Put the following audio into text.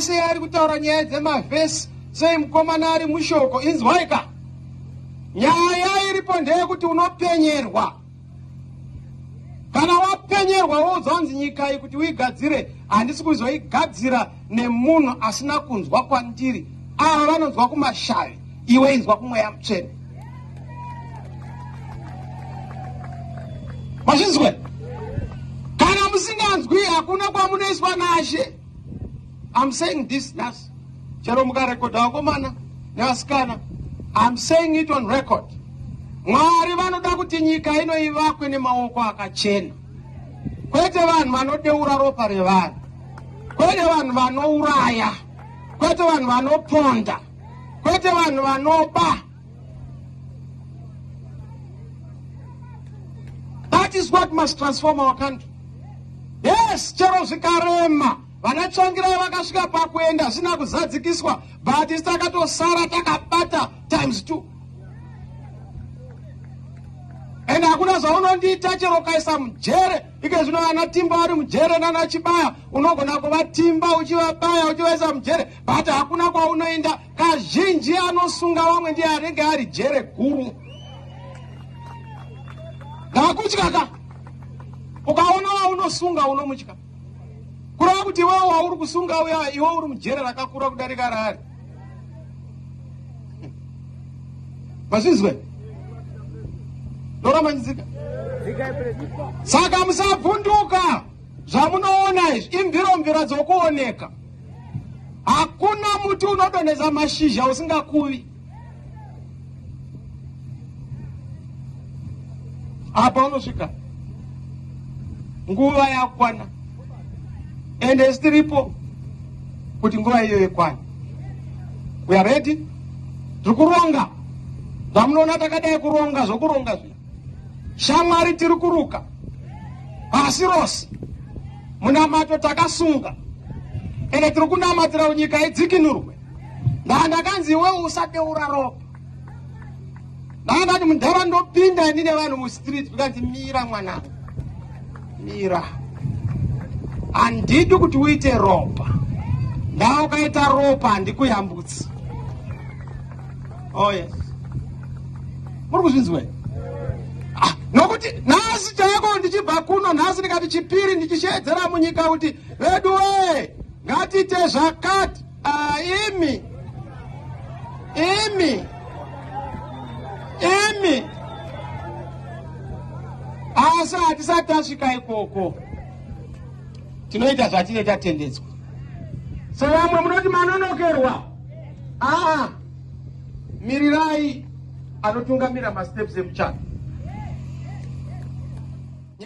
sei ari kutaura nyaya dzemavhesi, sei mukomana ari mushoko. Inzwaika, nyaya iripo ndeyekuti unopenyerwa. Kana wapenyerwa wozanzi nyika iyi kuti uigadzire, handisi kuzoigadzira nemunhu asina kunzwa kwandiri. Ava vanonzwa kumashavi, iwe inzwa kumweya mutsvene. Mazvinzwe? Kana musinganzwi hakuna kwamunoiswa nashe. I'm saying this now. Chero mukarekodha vakomana nevasikana. I'm saying it on record. Mwari vanoda kuti nyika ino ivakwe nemaoko akachena. Kwete vanhu vanodeura ropa revanhu. Kwete vanhu vanouraya. Kwete vanhu vanoponda. Kwete vanhu vanoba. That is what must transform our country. Yes, chero zvikarema. Vanatsvangirai vakasvika pakuenda zvisina kuzadzikiswa, but isi takatosara takabata times 2. And hakuna zvaunondiita chero ukaisa mujere, ike zvino vana Timba vari mujere nana Chibaya, unogona kuvatimba uchivabaya uchivaisa mujere, but hakuna kwaunoenda. Kazhinji anosunga vamwe ndiye anenge ari jere guru. Ndakutyaka. Ukaona vaunosunga unomutya. Kurava kuti iwe wauri kusunga uya, iwe uri mujere rakakura kudarika rari. Mazvizwe? Ndoramanyizika? Saka musabvunduka. Zvamunoona izvi imviro dzokuoneka. Hakuna muti unodonhesa mashizha usingakuvi. Apa unosvika. Nguva yakwana. Ende sitiripo kuti nguva iyo ikwane. We are ready. Tikuronga. Zvamunoona takadai kuronga zvokuronga zvino. Shamwari tiri kuruka. Pasi rose. Munamato takasunga. Ende tiri kunamatira nyika idzikinurwe. Ndakanzi iwe usadeura ropa. Ndakati mundava ndopinda ndine vanhu mustreet ndikanzi mira mwana. Mira. Handidi kuti uite ropa. Ndaukaita ropa handikuyambutsi. Oh yes. Muri kuzvinzwa? Nokuti nhasi chaiko ndichibva kuno, nhasi ndikati chipiri ndichishedzera munyika kuti vedu we ngatiite zvakati. Imi. Asi hatisati tasvika ikoko. Tinoita zvatine tatendedzwa. Savamwe munoti manonokerwa. Mirirai anotungamira masteps emuchando.